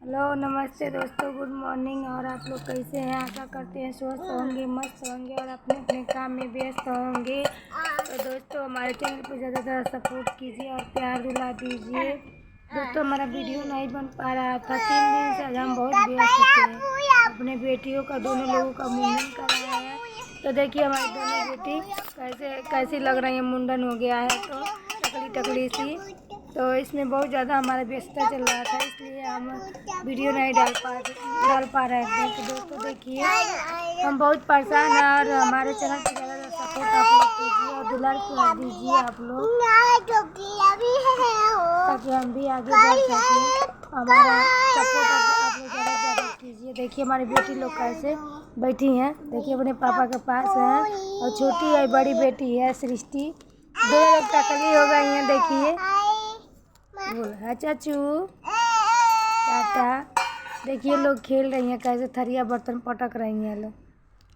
Hello नमस्ते दोस्तों, good morning. और आप लोग कैसे हैं? आशा करते हैं स्वस्थ होंगे, मस्त होंगे और अपने अपने काम में व्यस्त होंगे। तो दोस्तों हमारे चैनल को ज़्यादा से ज़्यादा सपोर्ट कीजिए और प्यार दिला दीजिए। दोस्तों हमारा वीडियो नहीं बन पा रहा था, 3 दिन से आज हम बहुत व्यस्त थे। अपने बेटियों का, दोनों लोगों का मुंडन कराया है। तो देखिए हमारी दोनों बेटी कैसी लग रही है, मुंडन हो गया है तो टकली टकली सी। तो इसमें बहुत ज़्यादा हमारा व्यस्तता चल रहा था, इसलिए हम वीडियो नहीं डाल पा रहे थे। तो दोस्तों देखिए हम बहुत परेशान हैं और हमारे चैनल को ज़्यादा सपोर्ट आप लोग कीजिए और दुलार कर दीजिए आप लोग, ताकि हम भी आगे बढ़ सकें। हमारा सपोर्ट आप लोग ज़्यादा से ज़्यादा कीजिए। देखिए हमारी बेटी लोग कैसे बैठी हैं, देखिए अपने पापा के पास हैं। और छोटी है, बड़ी बेटी है सृष्टि। दोनों लोग टकली हो गई हैं। देखिए बोल है चाचू टाटा। देखिए लोग खेल रही हैं, कैसे थरिया बर्तन पटक रही हैं लोग,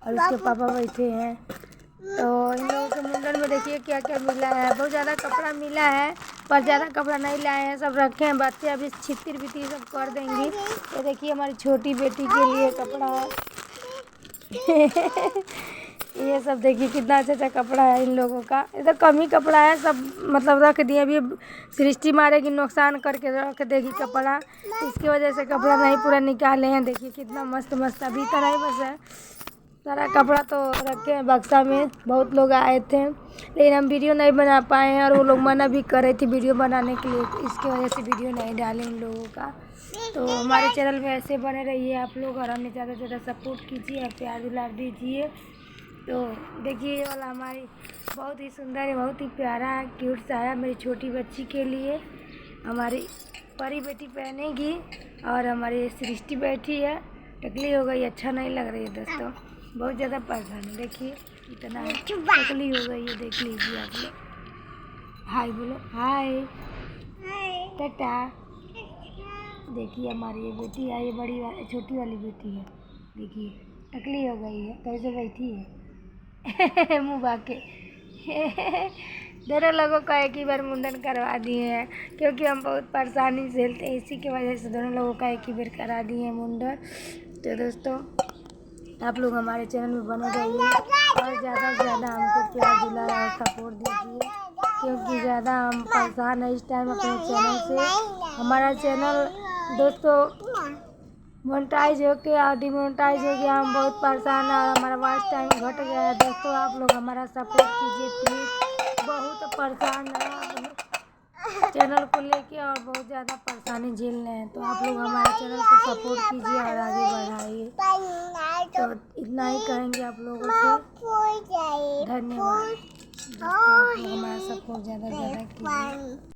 और उसके पापा बैठे हैं। तो इन लोगों के मुंडन में देखिए क्या क्या मिला है। बहुत ज़्यादा कपड़ा मिला है, पर ज़्यादा कपड़ा नहीं लाए हैं, सब रखे हैं। बच्चे अभी छितर बितर सब कर देंगी। तो देखिए हमारी छोटी बेटी के लिए कपड़ा ये सब देखिए कितना अच्छा अच्छा कपड़ा है इन लोगों का। इधर कम ही कपड़ा है, सब मतलब रख दिए। अभी सृष्टि मारेगी, नुकसान करके रख देगी कपड़ा, इसकी वजह से कपड़ा नहीं पूरा निकाले हैं। देखिए कितना मस्त मस्त अभी तो नहीं बस है, सारा कपड़ा तो रखे हैं बक्सा में। बहुत लोग आए थे लेकिन हम वीडियो नहीं बना पाए हैं, और वो लोग मना भी कर रहे थे वीडियो बनाने के लिए, इसकी वजह से वीडियो नहीं डाले इन लोगों का। तो हमारे चैनल में ऐसे बने रहिए आप लोग, और हमें ज़्यादा से ज़्यादा सपोर्ट कीजिए और प्यार दुलार दीजिए। तो देखिए ये वाला हमारी बहुत ही सुंदर है, बहुत ही प्यारा है, क्यूट सा है मेरी छोटी बच्ची के लिए। हमारी बड़ी बेटी पहनेगी और हमारी सृष्टि बैठी है, टकली हो गई, अच्छा नहीं लग रही है दोस्तों, बहुत ज़्यादा परेशान है। देखिए इतना टकली हो गई है, देख लीजिए आप लोग। हाय बोलो, हाय टाटा। देखिए हमारी ये बेटी है, ये छोटी वाली बेटी है। देखिए टकली हो गई है, कैसे बैठी है मुँह बाके दोनों लोगों का एक ही बार मुंडन करवा दिए हैं, क्योंकि हम बहुत परेशानी झेलते हैं, इसी की वजह से दोनों लोगों का एक ही बार करा दिए हैं मुंडन। तो दोस्तों आप लोग हमारे चैनल में बने रहिए और ज़्यादा से ज़्यादा हमको प्यार दुलार और सपोर्ट दीजिए, क्योंकि ज़्यादा हम परेशान हैं इस टाइम अपने चैनल से। हमारा चैनल दोस्तों मोनेटाइज हो के और डिमोनेटाइज हो गया, हम बहुत परेशान हैं और हमारा वॉच टाइम घट गया है। दोस्तों आप लोग हमारा सपोर्ट कीजिए प्लीज़, बहुत परेशान हैं चैनल को लेके और बहुत ज़्यादा परेशानी झेल रहे हैं। तो आप लोग हमारे चैनल को सपोर्ट कीजिए और आगे बढ़ाइए। तो इतना ही कहेंगे आप लोगों से, धन्यवाद। दोस्तों आप लोग हमारा सपोर्ट ज़्यादा से ज़्यादा कीजिए।